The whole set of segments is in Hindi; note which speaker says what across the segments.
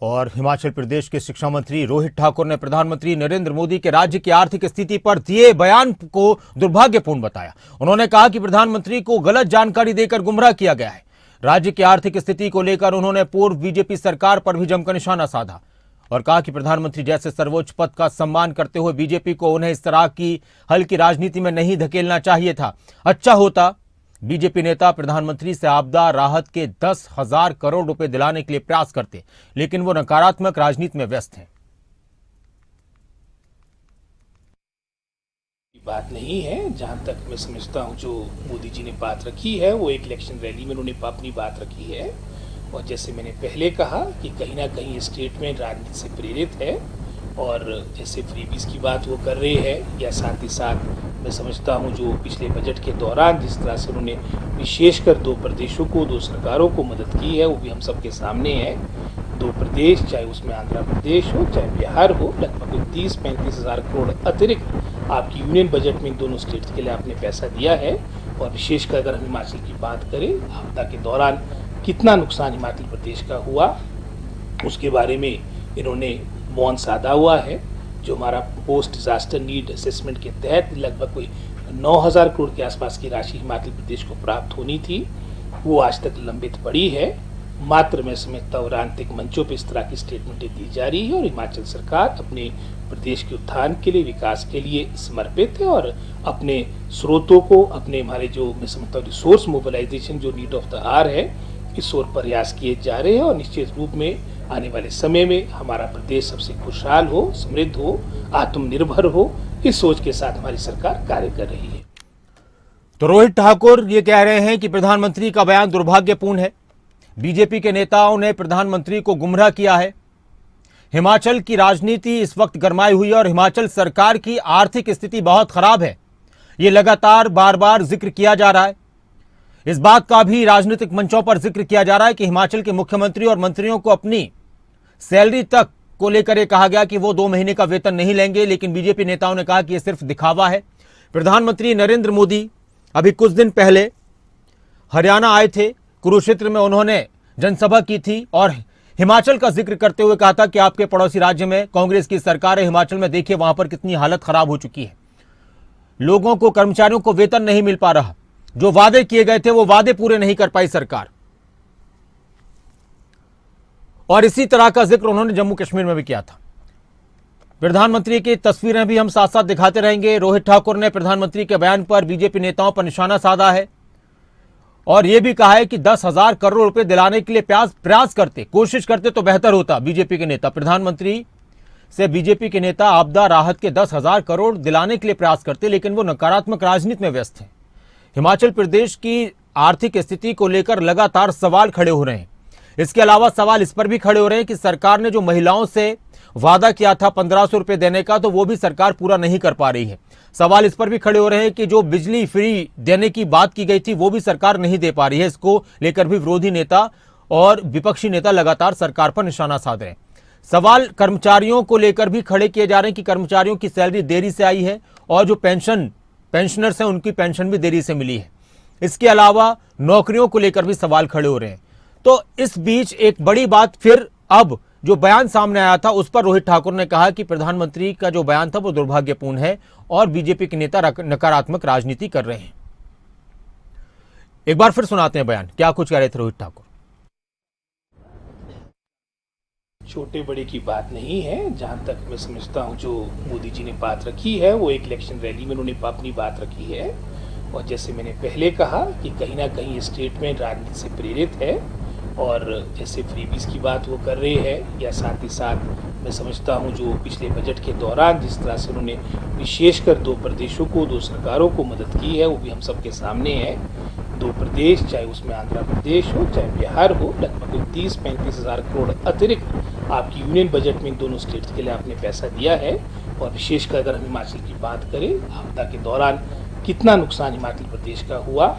Speaker 1: और हिमाचल प्रदेश के शिक्षा मंत्री रोहित ठाकुर ने प्रधानमंत्री नरेंद्र मोदी के राज्य की आर्थिक स्थिति पर दिए बयान को दुर्भाग्यपूर्ण बताया। उन्होंने कहा कि प्रधानमंत्री को गलत जानकारी देकर गुमराह किया गया है। राज्य की आर्थिक स्थिति को लेकर उन्होंने पूर्व बीजेपी सरकार पर भी जमकर निशाना साधा और कहा कि प्रधानमंत्री जैसे सर्वोच्च पद का सम्मान करते हुए बीजेपी को उन्हें इस तरह की हल्की राजनीति में नहीं धकेलना चाहिए था। अच्छा होता बीजेपी नेता प्रधानमंत्री से आपदा राहत के 10,000 करोड़ रुपए दिलाने के लिए प्रयास करते, लेकिन वो नकारात्मक राजनीति में व्यस्त हैं।
Speaker 2: बात नहीं है। जहां तक मैं समझता हूं जो मोदी जी ने बात रखी है वो एक इलेक्शन रैली में उन्होंने अपनी बात रखी है और जैसे मैंने पहले कहा कि कहीं ना कहीं स्टेटमेंट राजनीति से प्रेरित है और जैसे फ्रीबीज की बात वो कर रहे हैं या साथ ही साथ मैं समझता हूं जो पिछले बजट के दौरान जिस तरह से उन्होंने विशेषकर 2 प्रदेशों को 2 सरकारों को मदद की है वो भी हम सबके सामने है। 2 प्रदेश, चाहे उसमें आंध्र प्रदेश हो चाहे बिहार हो, लगभग 30-35 हज़ार करोड़ अतिरिक्त आपकी यूनियन बजट में इन दोनों स्टेट्स के लिए आपने पैसा दिया है। और विशेषकर अगर हम हिमाचल की बात करें, आपदा के दौरान कितना नुकसान हिमाचल प्रदेश का हुआ उसके बारे में इन्होंने मौन साधा हुआ है। जो हमारा पोस्ट डिजास्टर नीड असेसमेंट के तहत लगभग कोई 9,000 करोड़ के आसपास की राशि हिमाचल प्रदेश को प्राप्त होनी थी, वो आज तक लंबित पड़ी है। मात्र मैं समझता हूँ राजनीतिक मंचों पर इस तरह की स्टेटमेंटें दी जा रही है और हिमाचल सरकार अपने प्रदेश के उत्थान के लिए, विकास के लिए समर्पित है और अपने स्रोतों को, अपने हमारे जो मैं समझता हूँ रिसोर्स मोबिलाइजेशन जो नीड ऑफ द आवर है, इस ओर प्रयास किए जा रहे हैं और निश्चित रूप में आने वाले समय में हमारा प्रदेश सबसे खुशहाल हो, समृद्ध हो, आत्मनिर्भर हो, इस सोच के साथ हमारी सरकार कार्य कर रही है।
Speaker 1: तो रोहित ठाकुर ये कह रहे हैं कि प्रधानमंत्री का बयान दुर्भाग्यपूर्ण है। बीजेपी के नेताओं ने प्रधानमंत्री को गुमराह किया है। हिमाचल की राजनीति इस वक्त गरमाई हुई है और हिमाचल सरकार की आर्थिक स्थिति बहुत खराब है। ये लगातार बार बार जिक्र किया जा रहा है। इस बात का भी राजनीतिक मंचों पर जिक्र किया जा रहा है कि हिमाचल के मुख्यमंत्री और मंत्रियों को अपनी सैलरी तक को लेकर यह कहा गया कि वो 2 महीने का वेतन नहीं लेंगे, लेकिन बीजेपी नेताओं ने कहा कि यह सिर्फ दिखावा है। प्रधानमंत्री नरेंद्र मोदी अभी कुछ दिन पहले हरियाणा आए थे। कुरुक्षेत्र में उन्होंने जनसभा की थी और हिमाचल का जिक्र करते हुए कहा था कि आपके पड़ोसी राज्य में कांग्रेस की सरकार है, हिमाचल में देखिए वहां पर कितनी हालत खराब हो चुकी है। लोगों को, कर्मचारियों को वेतन नहीं मिल पा रहा। जो वादे किए गए थे वो वादे पूरे नहीं कर पाई सरकार। और इसी तरह का जिक्र उन्होंने जम्मू कश्मीर में भी किया था। प्रधानमंत्री की तस्वीरें भी हम साथ साथ दिखाते रहेंगे। रोहित ठाकुर ने प्रधानमंत्री के बयान पर बीजेपी नेताओं पर निशाना साधा है और यह भी कहा है कि 10,000 करोड़ रुपए दिलाने के लिए प्रयास करते, कोशिश करते तो बेहतर होता। बीजेपी के नेता प्रधानमंत्री से बीजेपी के नेता आपदा राहत के 10,000 करोड़ दिलाने के लिए प्रयास करते, लेकिन वो नकारात्मक राजनीति में व्यस्त हैं। हिमाचल प्रदेश की आर्थिक स्थिति को लेकर लगातार सवाल खड़े हो रहे हैं। इसके अलावा सवाल इस पर भी खड़े हो रहे हैं कि सरकार ने जो महिलाओं से वादा किया था 1500 रुपए देने का, तो वो भी सरकार पूरा नहीं कर पा रही है। सवाल इस पर भी खड़े हो रहे हैं कि जो बिजली फ्री देने की बात की गई थी वो भी सरकार नहीं दे पा रही है। इसको लेकर भी विरोधी नेता और विपक्षी नेता लगातार सरकार पर निशाना साध रहे हैं। सवाल कर्मचारियों को लेकर भी खड़े किए जा रहे हैं कि कर्मचारियों की सैलरी देरी से आई है और जो पेंशनर्स हैं उनकी पेंशन भी देरी से मिली है। इसके अलावा नौकरियों को लेकर भी सवाल खड़े हो रहे हैं। तो इस बीच एक बड़ी बात फिर अब जो बयान सामने आया था उस पर रोहित ठाकुर ने कहा कि प्रधानमंत्री का जो बयान था वो दुर्भाग्यपूर्ण है और बीजेपी के नेता नकारात्मक राजनीति कर रहे हैं। एक बार फिर सुनाते हैं बयान, क्या कुछ कह रहे थे रोहित ठाकुर।
Speaker 2: छोटे बड़े की बात नहीं है। जहां तक मैं समझता हूं जो मोदी जी ने बात रखी है वो एक इलेक्शन रैली में उन्होंने अपनी बात रखी है और जैसे मैंने पहले कहा कि कहीं ना कहीं स्टेटमेंट राजनीति से प्रेरित है और जैसे फ्रीबीज की बात वो कर रहे हैं या साथ ही साथ मैं समझता हूं जो पिछले बजट के दौरान जिस तरह से उन्होंने विशेषकर 2 प्रदेशों को 2 सरकारों को मदद की है वो भी हम सबके सामने है। 2 प्रदेश, चाहे उसमें आंध्र प्रदेश हो चाहे बिहार हो, लगभग 30-35 हज़ार करोड़ अतिरिक्त आपकी यूनियन बजट में इन दोनों स्टेट्स के लिए आपने पैसा दिया है। और विशेषकर अगर हम हिमाचल की बात करें, आपदा के दौरान कितना नुकसान हिमाचल प्रदेश का हुआ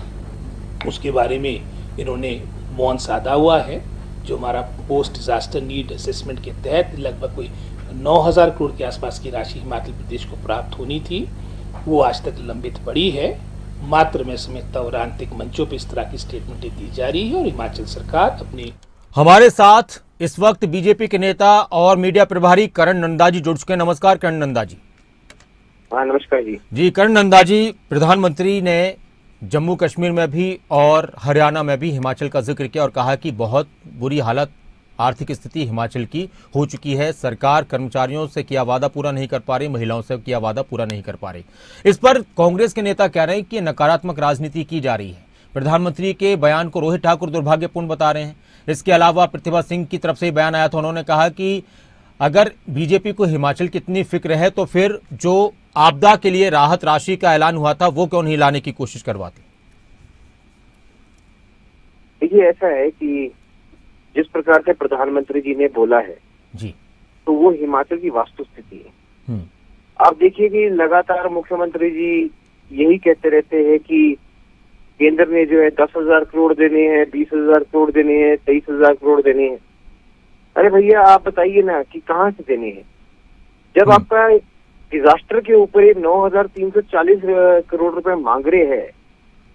Speaker 2: उसके बारे में इन्होंने मौन साधा हुआ है। जो हमारा पोस्ट डिजास्टर नीड असेसमेंट के तहत लगभग कोई 9,000 करोड़ के आसपास की राशि हिमाचल प्रदेश को प्राप्त होनी थी, वो आज तक लंबित पड़ी है। मात्र मैं समझता हूँ राजनीतिक मंचों पर इस तरह की स्टेटमेंटें दी जा रही है और हिमाचल सरकार अपनी
Speaker 1: हमारे साथ इस वक्त बीजेपी के नेता और मीडिया प्रभारी करण नंदा जी जुड़ चुके हैं। नमस्कार करण नंदा जी।
Speaker 3: हाँ नमस्कार जी।
Speaker 1: जी करण नंदा जी, प्रधानमंत्री ने जम्मू कश्मीर में भी और हरियाणा में भी हिमाचल का जिक्र किया और कहा कि बहुत बुरी हालत, आर्थिक स्थिति हिमाचल की हो चुकी है। सरकार कर्मचारियों से किया वादा पूरा नहीं कर पा रही, महिलाओं से किया वादा पूरा नहीं कर पा रही। इस पर कांग्रेस के नेता कह रहे हैं कि नकारात्मक राजनीति की जा रही है। प्रधानमंत्री के बयान को रोहित ठाकुर दुर्भाग्यपूर्ण बता रहे हैं। इसके अलावा प्रतिभा सिंह की तरफ से बयान आया था, उन्होंने कहा कि अगर बीजेपी को हिमाचल की इतनी फिक्र है तो फिर जो आपदा के लिए राहत राशि का ऐलान हुआ था वो क्यों नहीं लाने की कोशिश करवाती।
Speaker 3: देखिए ऐसा है कि जिस प्रकार से प्रधानमंत्री जी ने बोला है
Speaker 1: जी,
Speaker 3: तो वो हिमाचल की वास्तु स्थिति है। आप देखिए कि लगातार मुख्यमंत्री जी यही कहते रहते हैं कि केंद्र ने जो है 10,000 करोड़ देने हैं, 20,000 करोड़ देने हैं, 23,000 करोड़ देने हैं। अरे भैया आप बताइए ना कि कहाँ से देने हैं। जब आपका डिजास्टर के ऊपर 9,340 करोड़ रुपए मांग रहे हैं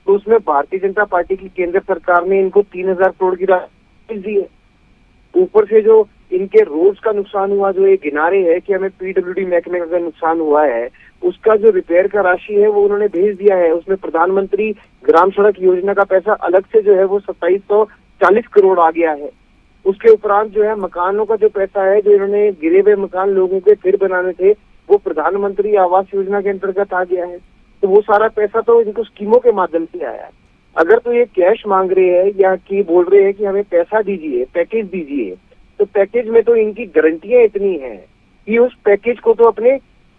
Speaker 3: तो उसमें भारतीय जनता पार्टी की केंद्र सरकार ने इनको 3,000 करोड़ की राशि दी है। ऊपर से जो इनके रोड्स का नुकसान हुआ, जो ये गिना रहे हैं कि हमें पीडब्ल्यूडी महकमे का नुकसान हुआ है, उसका जो रिपेयर का राशि है वो उन्होंने भेज दिया है। उसमें प्रधानमंत्री ग्राम सड़क योजना का पैसा अलग से जो है वो 2740 करोड़ आ गया है। उसके उपरांत जो है मकानों का जो पैसा है, जो इन्होंने गिरे हुए मकान लोगों के फिर बनाने थे, वो प्रधानमंत्री आवास योजना के अंतर्गत आ गया है। तो वो सारा पैसा तो इनको स्कीमों के माध्यम से आया है। अगर तो ये कैश मांग रहे हैं या कि बोल रहे हैं कि हमें पैसा दीजिए, पैकेज दीजिए, तो पैकेज में तो इनकी गारंटियां इतनी हैं कि उस पैकेज को तो अपने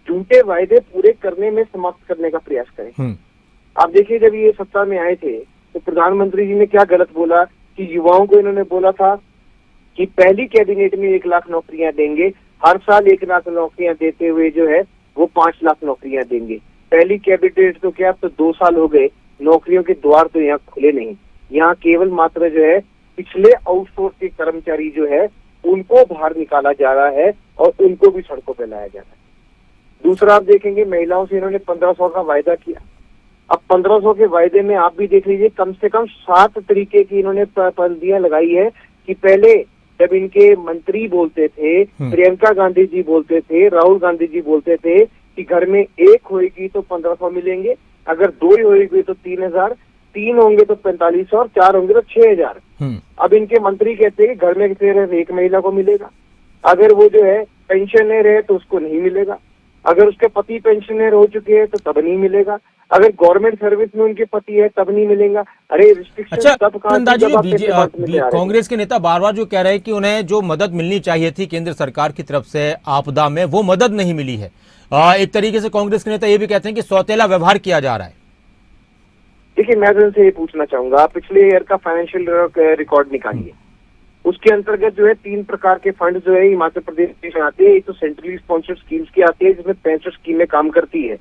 Speaker 3: झूठे वायदे पूरे करने में समाप्त करने का प्रयास करें। आप देखिए जब ये सत्ता में आए थे तो प्रधानमंत्री जी ने क्या गलत बोला कि युवाओं को इन्होंने बोला था कि पहली कैबिनेट में 1 लाख नौकरियां देंगे, हर साल 1 लाख नौकरियां देते हुए जो है वो 5 लाख नौकरियां देंगे। पहली कैबिनेट तो क्या, अब तो 2 साल हो गए, नौकरियों के द्वार तो यहाँ खुले नहीं। यहाँ केवल मात्र जो है पिछले आउटसोर्स के कर्मचारी जो है उनको बाहर निकाला जा रहा है और उनको भी सड़कों पर लाया जा रहा है। दूसरा आप देखेंगे महिलाओं से इन्होंने 1500 का वायदा किया। अब 1500 के वायदे में आप भी देख लीजिए कम से कम 7 तरीके की इन्होंने पाबंदियां लगाई है कि पहले जब इनके मंत्री बोलते थे, प्रियंका गांधी जी बोलते थे, राहुल गांधी जी बोलते थे कि घर में एक होएगी तो 1500 मिलेंगे, अगर 2 ही होएगी तो 3,000, 3 होंगे तो 4500 और 4 होंगे तो 6,000। अब इनके मंत्री कहते हैं कि घर में सिर्फ एक महिला को मिलेगा। अगर वो जो है पेंशनर है तो उसको नहीं मिलेगा, अगर उसके पति पेंशनर हो चुके हैं तो तब नहीं मिलेगा, अगर गवर्नमेंट सर्विस में उनके पति है तब नहीं मिलेगा। अरे रिस्ट्रिक्शन तब
Speaker 1: कांग्रेस के नेता बार बार जो कह रहे हैं कि उन्हें जो मदद मिलनी चाहिए थी केंद्र सरकार की तरफ से आपदा में, वो मदद नहीं मिली है। एक तरीके से कांग्रेस के नेता ये भी कहते हैं कि सौतेला व्यवहार किया जा रहा है।
Speaker 3: देखिए मैं तो इनसे ये पूछना चाहूंगा, पिछले ईयर का फाइनेंशियल रिकॉर्ड निकालिए। उसके अंतर्गत जो है 3 प्रकार के फंड जो है हिमाचल प्रदेश में आते हैं। एक तो सेंट्रली स्पॉन्सर्ड स्कीम्स की आती है जिसमें 65 स्कीमें काम करती है।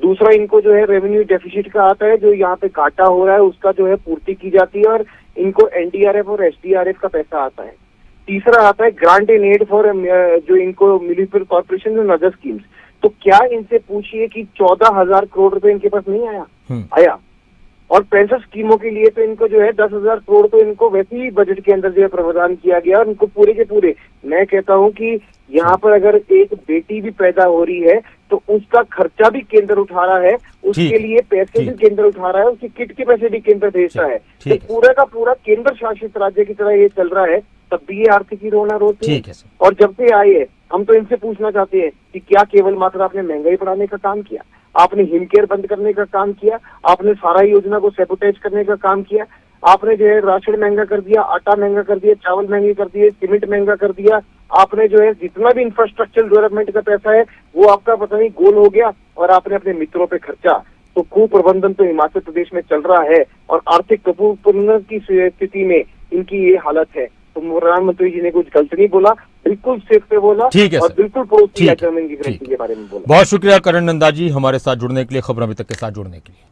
Speaker 3: दूसरा इनको जो है रेवेन्यू डेफिसिट का आता है, जो यहाँ पे घाटा हो रहा है उसका जो है पूर्ति की जाती है और इनको एनडीआरएफ और एसडीआरएफ का पैसा आता है। तीसरा आता है ग्रांट इन एड फॉर जो इनको म्युनिसिपल कॉर्पोरेशन और अदर स्कीम्स। तो क्या इनसे पूछिए कि 14,000 करोड़ रुपए इनके पास नहीं आया। और 65 स्कीमों के लिए तो इनको जो है 10,000 करोड़ तो इनको वैसे ही बजट के अंदर जो है प्रावधान किया गया और इनको पूरे के पूरे, मैं कहता हूं कि यहाँ पर अगर एक बेटी भी पैदा हो रही है तो उसका खर्चा भी केंद्र उठा रहा है, उसके लिए पैसे भी केंद्र उठा रहा है, उसकी किट के पैसे भी केंद्र भेजता है। तो पूरा का पूरा केंद्र शासित राज्य की तरह ये चल रहा है, तब भी ये आर्थिक रोना रोती है। और जब से आए हैं हम तो इनसे पूछना चाहते हैं कि क्या केवल मात्र आपने महंगाई बढ़ाने का काम किया, आपने हिमकेयर बंद करने का काम किया, आपने सारा योजना को सैबोटेज करने का काम किया, आपने जो है राशन महंगा कर दिया, आटा महंगा कर दिया, चावल महंगे कर दिए, सीमेंट महंगा कर दिया, आपने जो है जितना भी इंफ्रास्ट्रक्चर डेवलपमेंट का पैसा है वो आपका पता नहीं गोल हो गया और आपने अपने मित्रों पे खर्चा। तो कुप्रबंधन तो हिमाचल प्रदेश में चल रहा है और आर्थिक कुप्रबंधन की स्थिति में इनकी ये हालत है। तो प्रधानमंत्री जी ने कुछ गलत नहीं बोला, बिल्कुल सिर्फ पे बोला और बिल्कुल पड़ोसी की गारंटी के बारे में बोला।
Speaker 1: बहुत शुक्रिया करण नंदा जी हमारे साथ जुड़ने के लिए, खबर अभी तक के साथ जुड़ने के लिए।